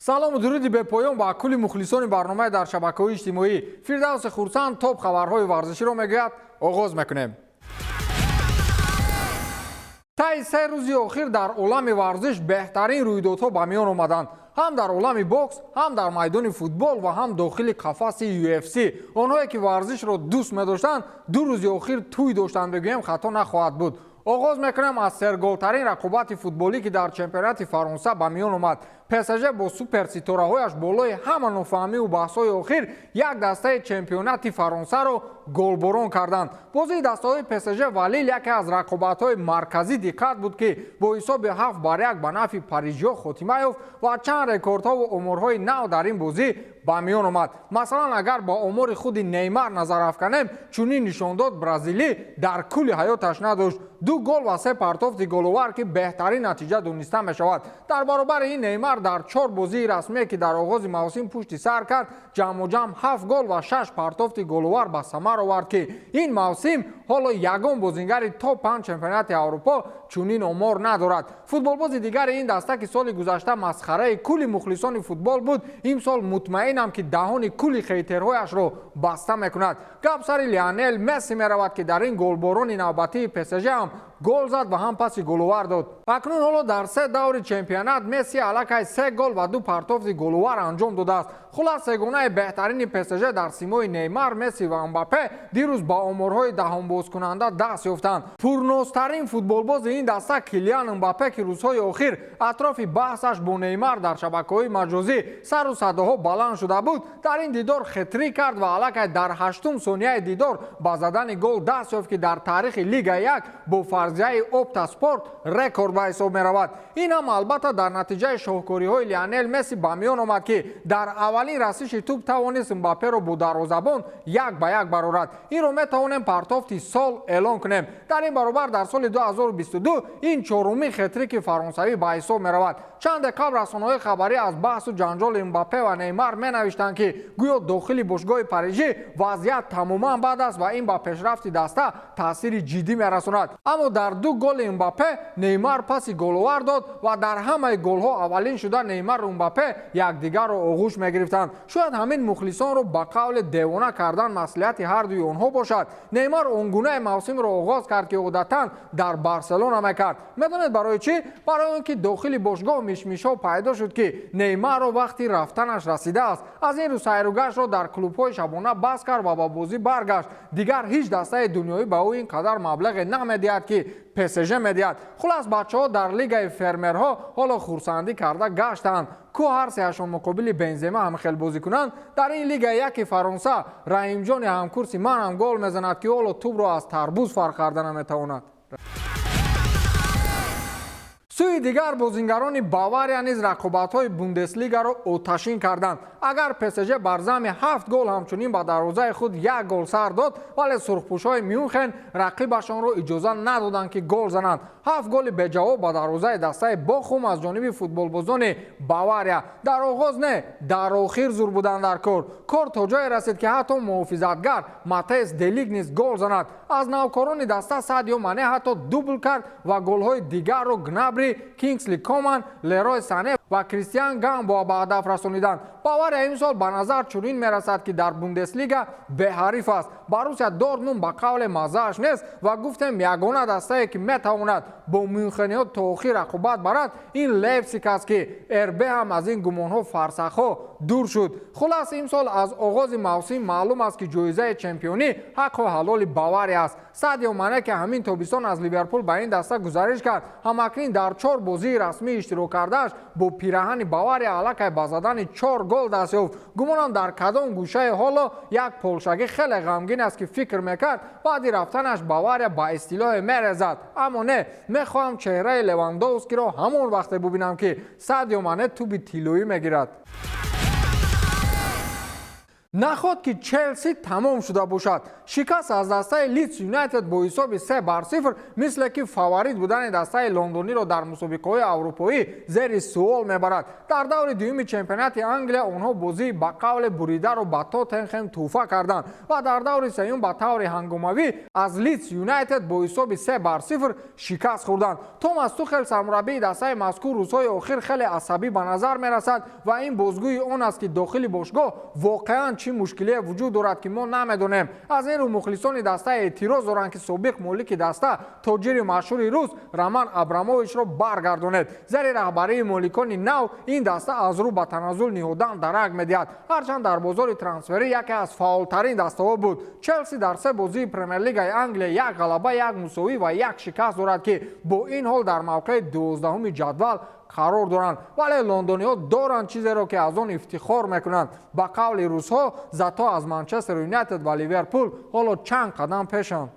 салому дуруди бепоён ба кулли мухлисони барномаи дар шабакаҳои иҷтимоӣ. Фирдавси Хурсанд топ хабарҳои варзиширо мегӯяд. оғоз мекунем. таи 3 рӯзи охир дар олами варзиш беҳтарин рӯйдодҳо ба миён омаданд. ҳам дар олами бокс, ҳам дар майдони футбол ва ҳам дохили қафаси UFC. онҳое ки варзишро дӯст медоштанд, 2 рӯзи охир тӯй доштанд бигӯем хато нахоҳад буд. оғоз мекунем аз серголтарин рақобати футболӣ ки дар чемпионати Фаронса ба миён омад. ПСЖ бо суперситораҳояш болои ҳама нофаҳмиву баҳсҳои охир як дастаи чемпионати Фаронсаро голборон карданд. бозии дастаҳои ПСЖ ва Лил яке аз рақобатҳои марказӣ диққат буд ки бо ҳисоби 7-1 ба нафи парижиҳо хотима ёфт ва чанд рекордҳо ва оморҳои нав дар ин бозӣ ба миён омад. Масалан, агар ба омори худи Неймар назар афканем, чунин нишон дод бразилӣ дар кулли ҳаёташ надошт. 2 гол ва 3 партофти головар ки беҳтарин натиҷа дониста мешавад. дар баробари ин Неймар дар 4 бозии расмие ки дар оғози мавсим пушти сар кард, ҷамъоҷам 7 гол ва 6 партофти головар ба самар овард ки ин мавсим ҳоло ягон бозингари топ 5 чемпионати Аврупо чунин омор надорад. футболбози дигари ин даста ки соли гузашта масхараи кулли мухлисони футбол буд, имсол мутмаинам ки даҳони кулли хейтерҳояшро баста мекунад. гап сари Лионел Месси меравад ки дар ин голборони навбатии ПСЖ ҳам гол зад ва ҳам паси головар дод. акнун ҳоло дар 3 даври чемпионат Месси аллакай 3 гол ва 2 партофти головар анҷом додааст. хулас сегонаи беҳтарини ПСЖ дар симои Неймар, Месси ва Мбаппе дирӯз ба оморҳои даҳонбозкунанда даст ёфтанд. пурнозтарин футболбози ин даста Килиан Мбаппе ки рӯзҳои охир атрофи баҳсаш бо Неймар дар шабакаҳои маҷозӣ сару садоҳо баланд шуда буд, дар ин дидор хетрик кард ва аллакай дар 8-ум сонияи дидор ба задани гол даст ёфт ки дар таърихи Лига 1 бо фарзияи Опта Спорт рекорд ба ҳисоб меравад. ин ҳам албатта дар натиҷаи шоҳкориҳои Лионел Месси ба миён омад ки дар аввалин расиши туп тавонист Мбапперо бо дарвозабон 1-1 барорад. инро метавонем партофти сол эълон кунем. дар ин баробар дар соли 2022 ин чорумин хетрики фаронсавӣ ба ҳисоб меравад. чанде қабл расонаҳои хабарӣ аз баҳсу ҷанҷоли Мбаппе ва Неймар менавиштанд ки гӯё дохили бошгоҳи Парижӣ вазъият тамоман бад аст ва ин ба пешрафти даста таъсири ҷиддӣ мерасонад. аммо дар 2 голи Мбаппе Неймар паси головар дод ва дар ҳамаи голҳо аввалин шуда Неймару Мбаппе якдигарро оғӯш мегирифтанд. шояд ҳамин мухлисонро ба қавли девона кардан маслиҳати ҳардуи онҳо бошад. Неймар он гунаи мавсимро оғоз кард ки одатан дар Барселона мекард. медонед барои чӣ? барои он ки дохили бошгоҳ мишмишҳо пайдо шуд ки Неймарро вақти рафтанаш расидааст. аз ин рӯ сайругаштро дар клубҳои шабона бас кард ва ба бозӣ баргашт. дигар ҳеҷ дастаи дунёӣ ба ӯ ин қадар маблағе намедиҳад ки ПСЖ медиҳад. хулас бачаҳо дар лигаи фермерҳо ҳоло хурсандӣ карда гаштаанд. ку ҳар сеашон муқобили Бензема ҳамхелбозӣ кунанд. дар ин лигаи 1 Фаронса Раҳимҷони ҳамкурси ман ҳам гол мезанад ки ҳоло тубро аз тарбуз фарқ карда наметавонад. сӯи дигар бозингарони Бавария низ рақобатҳои Бундеслигаро оташин карданд. агар ПСЖ бар замми 7 гол ҳамчунин ба дарвозаи худ 1 гол сар дод, вале сурхпӯшҳои Мюнхен рақибашонро иҷоза надоданд ки гол зананд. 7 голи беҷавоб ба дарвозаи дастаи Бохум аз ҷониби футболбозони Бавария. дар оғоз не, дар охир зур буданд дар кор. кор то ҷое расид ки ҳатто муҳофизатгар Матеус Делик низ гол занад. аз навкорони даста Садио Мане ҳатто дубл кард ва голҳои дигарро Гнабри, Кингсли Коман, Лерой Сане ва Кристиан Гамбо ба ҳадаф расониданд. Бавария имсол ба назар чунин мерасад ки дар Бундеслига беҳариф аст. Борусия Дортмунд ба қавле мазааш нест ва гуфтем ягона дастае ки метавонад бо мюнхениҳо то охир рақобат барад ин Лейпциг аст ки РБ ҳам аз ин гумонҳо фарсахҳо дур шуд. хулас имсол аз оғози мавсим маълум аст ки ҷоизаи чемпионӣ ҳаққу ҳалоли Бавария аст. Садио Мане ки ҳамин тобистон аз Ливерпул ба ин даста гузариш кард, ҳамакнин дар 4 бозии расмӣ иштирок кардааш бо пираҳани Бавария аллакай ба задани 4 гол даст ёфт. гумонам дар кадом гӯшаи ҳоло як полшагӣ хеле ғамгин аст ки фикр мекард баъди рафтанаш Бавария ба истилоҳе мерезад. аммо не, мехоҳам чеҳраи Левандовскиро ҳамон вақте бубинам ки Садио Мане туби тиллоӣ мегирад. наход ки челси тамом шуда бошад. шикаст аз дастаи лидс юнайтед бо ҳисоби 3-0 мисле ки фаворит будани дастаи лондониро дар мусобиқаҳои аврупоӣ зери суол мебарад. дар даври дуюми чемпионати англия онҳо бозии ба қавли буридаро ба тоттенхем туҳфа карданд ва дар даври сеюм ба таври ҳангомавӣ аз лидс юнайтед бо ҳисоби 3-0 шикаст хӯрданд. томас тухел сармураббии дастаи мазкур рӯзҳои охир хеле асабӣ ба назар мерасад ва ин бозгӯи он аст ки дохили бошгоҳ воқеан чӣ мушкилие вуҷуд дорад ки мо намедонем. аз ин рӯ мухлисони даста эътироз доранд ки собиқ молики даста тоҷири машҳури рус роман абрамовичро баргардонед. зери раҳбарии моликони нав ин даста аз рӯ ба таназзул ниҳодан дарак медиҳад. ҳарчанд дар бозори трансферӣ яке аз фаъолтарин дастаҳо буд. челси дар се бозии премер-лигаи англия як ғалаба, як мусовӣ ва як шикаст дорад ки бо ин ҳол дар мавқеи 12-уми ҷадвал қарор доранд, вале лондониҳо доранд чизеро ки аз он ифтихор мекунанд. ба қавли русҳо зато аз манчестер юнайтед ва ливерпул ҳоло чанд қадам пешанд.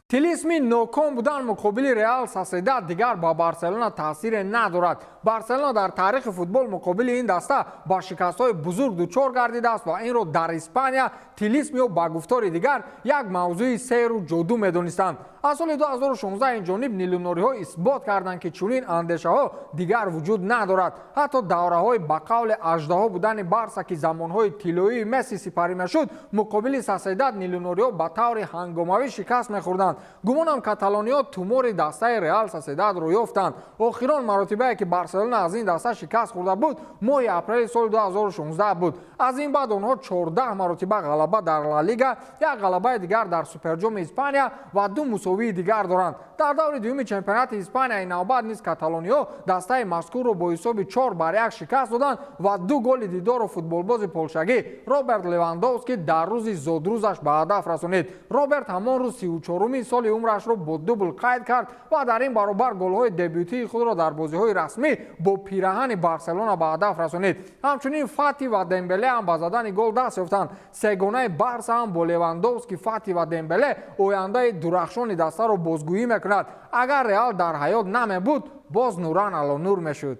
тилисми ноком будан муқобили реал соседад дигар ба барселона таъсире надорад. барселона дар таърихи футбол муқобили ин даста ба шикастҳои бузург дучор гардидааст ва инро дар испания тилисм ё ба гуфтори дигар як мавзӯи сеҳру ҷодӯ медонистанд. аз соли 2016 инҷониб нилӯнориҳо исбот карданд ки чунин андешаҳо дигар вуҷуд надорад. ҳатто давраҳои ба қавли аждаҳо будани барса ки замонҳои тиллоии месси сипарӣ мешуд муқобили соседад нилӯнориҳо ба таври ҳангомавӣ шикаст мехӯрданд. гумонам каталониҳо тумори дастаи реал соседадро ёфтанд. охирон маротибае ки барселона аз ин даста шикаст хӯрда буд моҳи апрели соли 2016 буд. аз ин баъд онҳо 14 маротиба ғалаба дар ла лига, як ғалабаи дигар дар суперҷоми испания ва ду мусовии дигар доранд. дар даври дуюми чемпионати испанияи навбад низ каталониҳо дастаи мазкурро бо ҳисоби 4-1 шикаст доданд ва ду голи дидору футболбози полшагӣ роберт левандовски дар рӯзи зодрӯзаш ба ҳадаф расонид. роберт ҳамон рӯз 34-уми соли умрашро бо дубл қайд кард ва дар ин баробар голҳои дебютии худро дар бозиҳои расмӣ бо пираҳани барселона ба ҳадаф расонид. ҳамчунин фати ва дембеле ҳам ба задани гол даст ёфтанд. сегонаи барса ҳам бо левандовски, фати ва дембеле ояндаи дурахшони дастаро бозгӯӣ мекунад. агар реал дар ҳаёт намебуд боз нуран ало нур мешуд.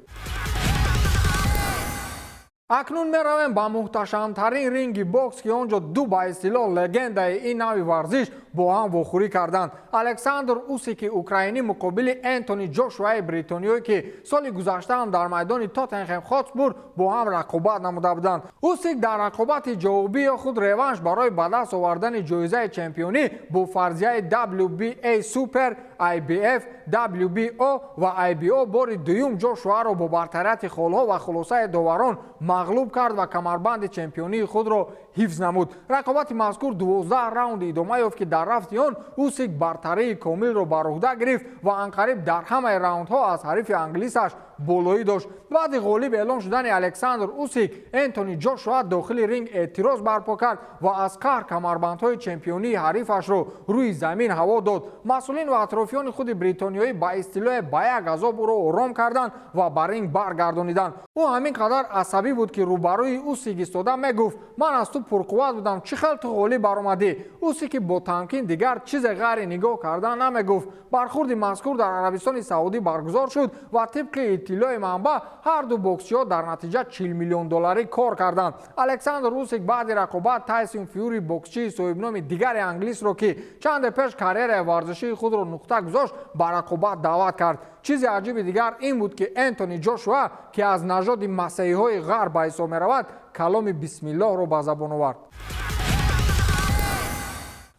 акнун меравем ба муҳташамтарин ринги бокс ки он ҷо ду ба истилоҳ легендаи ин нави варзиш бо ҳам вохӯрӣ карданд. александр усики украинӣ муқобили энтони ҷошуаи бритониёӣ ки соли гузашта ҳам дар майдони тоттенхем хотспур бо ҳам рақобат намуда буданд. усик дар рақобати ҷавобии худ реванш барои ба даст овардани ҷоизаи чемпионӣ бо фарзияи WBA Super, IBF, WBO ва IBO бори дуюм ҷошуаро бо бартарияти холҳо ва хулосаи доварон мағлуб кард ва камарбанди чемпионии худро ҳифз намуд. рақобати мазкур 12 раунди идома ёфт ки дар рафти он усик бартарии комилро бар уҳда гирифт ва анқариб дар ҳамаи раундҳо аз ҳарифи англисаш болоӣ дошт. баъди ғолиб эълон шудани александр усик энтони ҷошуа дохили ринг эътироз барпо кард ва аз қаҳр камарбандҳои чемпионии ҳарифашро рӯи замин ҳаво дод. масъулин ва атрофиёни худи бритониёӣ ба истилои ба як азоб ӯро ором карданд ва ба ринг баргардониданд. ӯ ҳамин қадар асабӣ буд ки рӯбарӯи усик истода мегуфт ман аз ту пурқувват будам, чӣ хел ту ғолиб баромадӣ? усики бо тамкин дигар чизе ғайри нигоҳ кардан намегуфт. бархурди мазкур дар арабистони саудӣ баргузор шуд ва тибқи иттилои манбаъ ҳар ду боксчиҳо дар натиҷа $40 миллион кор карданд. александр усик баъди рақобат тайсон фюри боксчии соҳибноми дигари англисро ки чанде пеш карьераи варзишии худро нуқта гузошт ба рақобат даъват кард. чизи аҷиби дигар ин буд ки энтони ҷошуа ки аз нажоди масеҳиҳои ғарб ба ҳисоб меравад каломи бисмиллоҳро ба забон овард.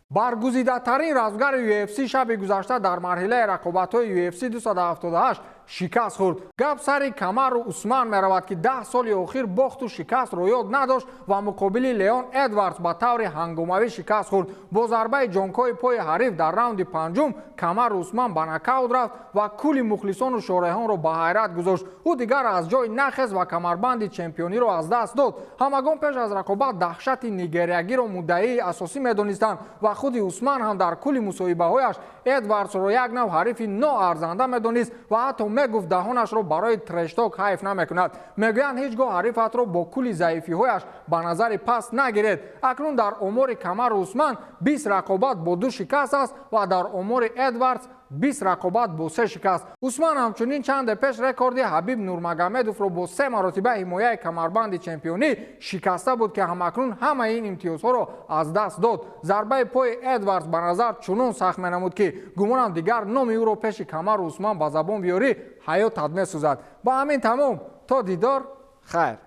баргузидатарин равзгари UFC шаби гузашта дар марҳилаи рақобатҳои UFC 278 шикаст хӯрд. гап сари камару усман меравад ки 10 соли охир бохту шикастро ёд надошт ва муқобили леон эдвардс ба таври ҳангомавӣ шикаст хӯрд. бо зарбаи ҷонкои пои ҳариф дар раунди панҷум камару усман ба нокаут рафт ва кӯли мухлисону шореҳонро ба ҳайрат гузошт. ӯ дигар аз ҷой нахест ва камарбанди чемпиониро аз даст дод. ҳамагон пеш аз рақобат даҳшати нигериягиро муддаии асосӣ медонистанд ва худи усман ҳам дар кӯли мусоҳибаҳояш эдвардсро як нав ҳарифи ноарзанда медонист ва ҳатто мегуфт даҳонашро барои трешток ҳайф намекунад. мегӯянд ҳеҷ гоҳ ҳарифатро бо кӯли заифиҳояш ба назари паст нагиред. акнун дар омори камару усман 20 рақобат бо 2 шикаст аст ва дар омори эдвардс 20 рақобат бо 3 шикаст. усман ҳамчунин чанде пеш рекорди ҳабиб нурмагомедовро бо 3 маротиба ҳимояи камарбанди чемпионӣ шикаста буд ки ҳамакнун ҳамаи ин имтиёзҳоро аз даст дод. зарбаи пои Эдвардс ба назар чунон сахт менамуд ки гумонам дигар номи ӯро пеши камару усман ба забон биёрӣ ҳаётат месӯзад. ба ҳамин тамом то дидор хайр.